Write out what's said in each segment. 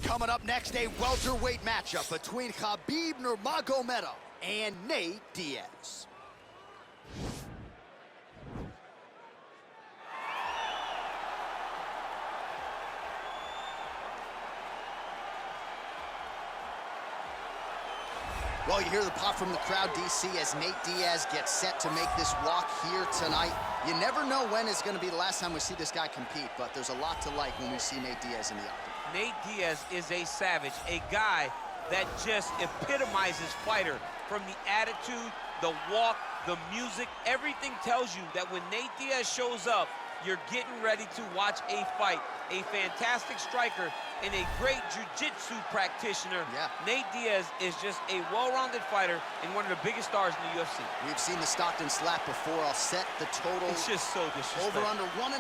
Coming up next, a welterweight matchup between Khabib Nurmagomedov and Nate Diaz. Well, you hear the pop from the crowd, DC, as Nate Diaz gets set to make this walk here tonight. You never know when is going to be the last time we see this guy compete, but there's a lot to like when we see Nate Diaz in the octagon. Nate Diaz is a savage, a guy that just epitomizes fighter. From the attitude, the walk, the music, everything tells you that when Nate Diaz shows up, you're getting ready to watch a fight. A fantastic striker and a great jiu-jitsu practitioner. Yeah. Nate Diaz is just a well-rounded fighter and one of the biggest stars in the UFC. We've seen the Stockton slap before. I'll set the total. It's just so disrespectful. Over under 1.5.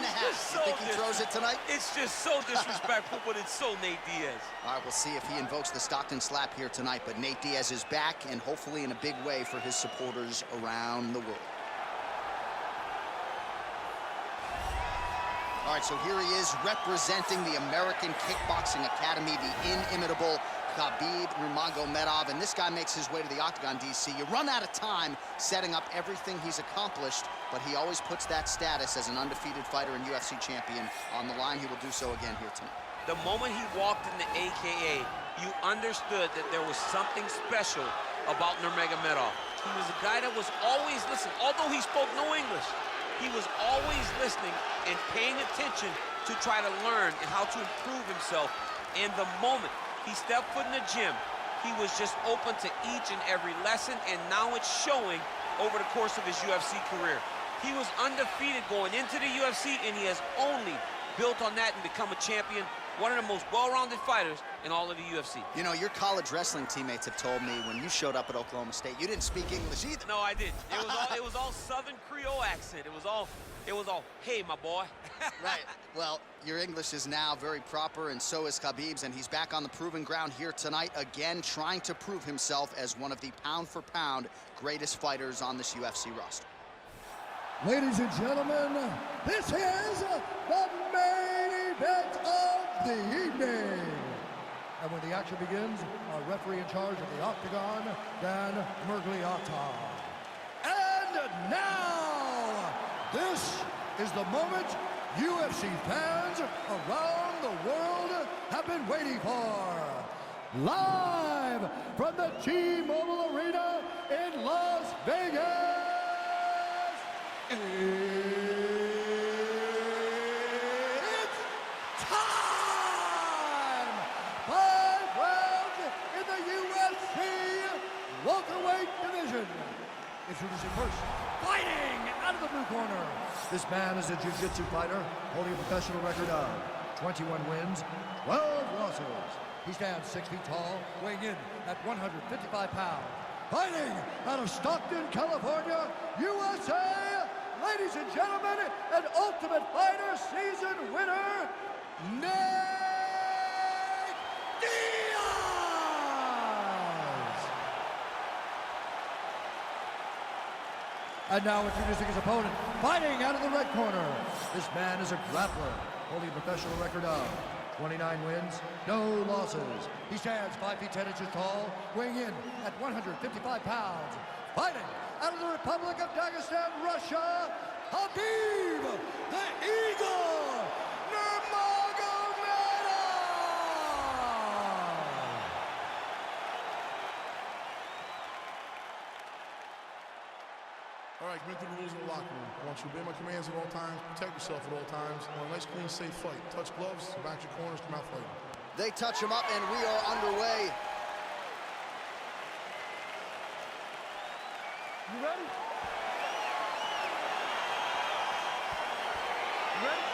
You think he throws it tonight? It's just so disrespectful, but it's so Nate Diaz. All right, we'll see if he invokes the Stockton slap here tonight, but Nate Diaz is back, and hopefully in a big way for his supporters around the world. All right, so here he is representing the American Kickboxing Academy, the inimitable Khabib Nurmagomedov, and this guy makes his way to the octagon, DC. You run out of time setting up everything he's accomplished, but he always puts that status as an undefeated fighter and UFC champion on the line. He will do so again here tonight. The moment he walked in the AKA, you understood that there was something special about Nurmagomedov. He was a guy that was always listening, although he spoke no English. He was always listening and paying attention to try to learn and how to improve himself. And the moment he stepped foot in the gym, he was just open to each and every lesson, and now it's showing over the course of his UFC career. He was undefeated going into the UFC, and he has only built on that and become a champion, one of the most well-rounded fighters in all of the UFC. You know, your college wrestling teammates have told me when you showed up at Oklahoma State, you didn't speak English either. No, I didn't. It was all Southern Creole accent. It was all, hey, my boy. Right. Well, your English is now very proper, and so is Khabib's, and he's back on the proving ground here tonight, again, trying to prove himself as one of the pound-for-pound greatest fighters on this UFC roster. Ladies and gentlemen, this is the main event of the evening. And when the action begins, our referee in charge of the octagon, Dan Mergliata. And now, this is the moment UFC fans around the world have been waiting for. Live from the T-Mobile Arena in Las Vegas. It's time! 5 rounds in the UFC welterweight division. Introducing first, fighting out of the blue corner. This man is a jiu-jitsu fighter holding a professional record of 21 wins, 12 losses. He stands 6 feet tall, weighing in at 155 pounds. Fighting out of Stockton, California, USA, ladies and gentlemen, an Ultimate Fighter season winner, Nate Diaz! And now introducing his opponent, fighting out of the red corner. This man is a grappler, holding a professional record of 29 wins, no losses. He stands 5 feet 10 inches tall, weighing in at 155 pounds. Fighting out of the Republic of Dagestan, Russia, Khabib, the Eagle, Nurmagomedov! All right, commit to the rules of the locker room. I want you to obey my commands at all times, protect yourself at all times. I want a nice, clean, safe fight. Touch gloves, back your corners, come out fighting. They touch him up, and we are underway. You ready? You ready?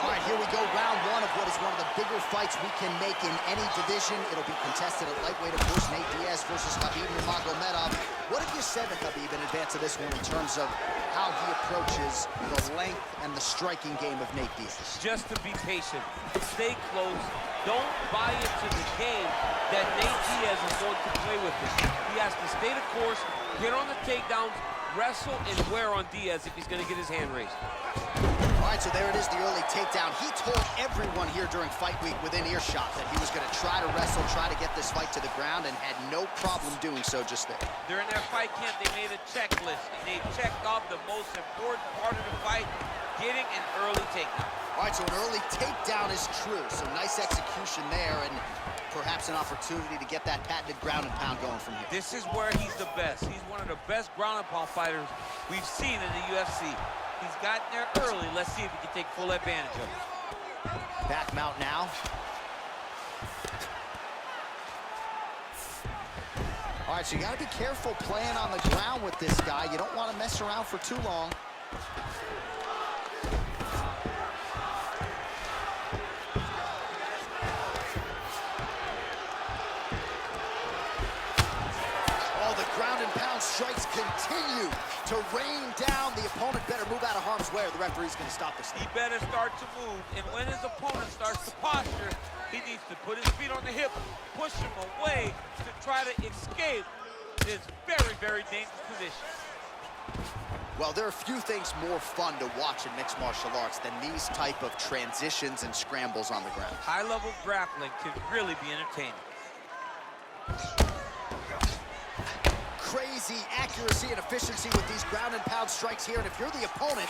All right, here we go, round one of what is one of the bigger fights we can make in any division. It'll be contested at lightweight, of course, Nate Diaz versus Khabib Nurmagomedov. What have you said to Khabib in advance of this one in terms of how he approaches the length and the striking game of Nate Diaz? Just to be patient, stay close, don't buy into the game that Nate Diaz is going to play with him. He has to stay the course, get on the takedowns, wrestle and wear on Diaz if he's going to get his hand raised. All right, so there it is, the early takedown. He told everyone here during fight week within earshot that he was going to try to wrestle, try to get this fight to the ground, and had no problem doing so just there. During their fight camp, they made a checklist, and they checked off the most important part of the fight, getting an early takedown. All right, so an early takedown is true, so nice execution there, and perhaps an opportunity to get that patented ground and pound going from here. This is where he's the best. He's one of the best ground and pound fighters we've seen in the UFC. He's gotten there early. Let's see if he can take full advantage of it. Back mount now. All right, so you got to be careful playing on the ground with this guy. You don't want to mess around for too long. Ground and pound strikes continue to rain down. The opponent better move out of harm's way or the referee's going to stop this. He better start to move, and when his opponent starts to posture, he needs to put his feet on the hip, push him away to try to escape this very, very dangerous position. Well, there are few things more fun to watch in mixed martial arts than these type of transitions and scrambles on the ground. High-level grappling can really be entertaining. Crazy accuracy and efficiency with these ground and pound strikes here, and if you're the opponent,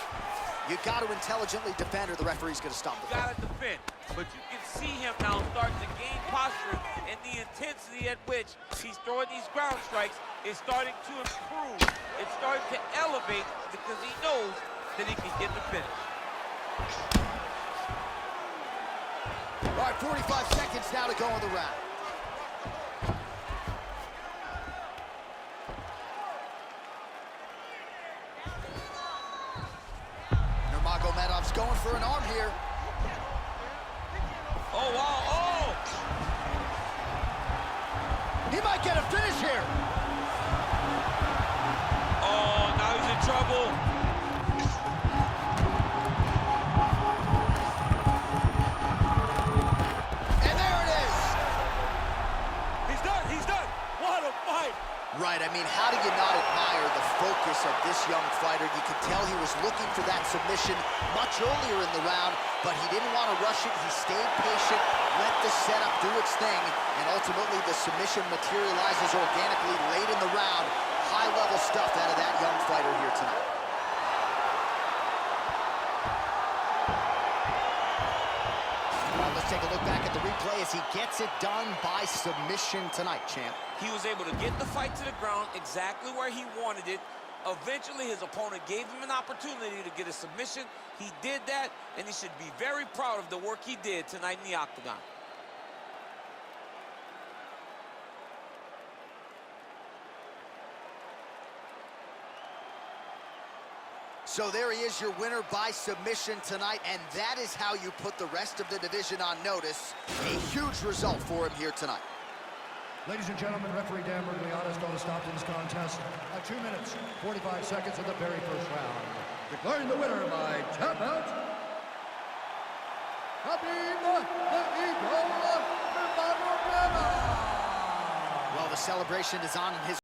you got to intelligently defend or the referee's going to stop the fight. Got to defend, but you can see him now starting to gain posture, and the intensity at which he's throwing these ground strikes is starting to improve. It's starting to elevate because he knows that he can get the finish. All right, 45 seconds now to go in the round. Nurmagomedov's going for an arm here. Oh, wow, oh! He might get a finish here. Oh, now he's in trouble. And there it is. He's done. What a fight. Right, I mean, how do you not admire the focus of this young fighter? You could tell he was looking for that submission much earlier in the round, but he didn't want to rush it. He stayed patient, let the setup do its thing, and ultimately the submission materializes organically late in the round. High-level stuff out of that young fighter here tonight. Let's take a look back at the replay as he gets it done by submission tonight, champ. He was able to get the fight to the ground exactly where he wanted it. Eventually, his opponent gave him an opportunity to get a submission. He did that, and he should be very proud of the work he did tonight in the octagon. So there he is, your winner by submission tonight, and that is how you put the rest of the division on notice. A huge result for him here tonight. Ladies and gentlemen, referee Dan Murgliana's going to stop this contest at 2 minutes, 45 seconds of the very first round. Declaring the winner by tap out, Khabib Nurmagomedov. Well, the celebration is on in his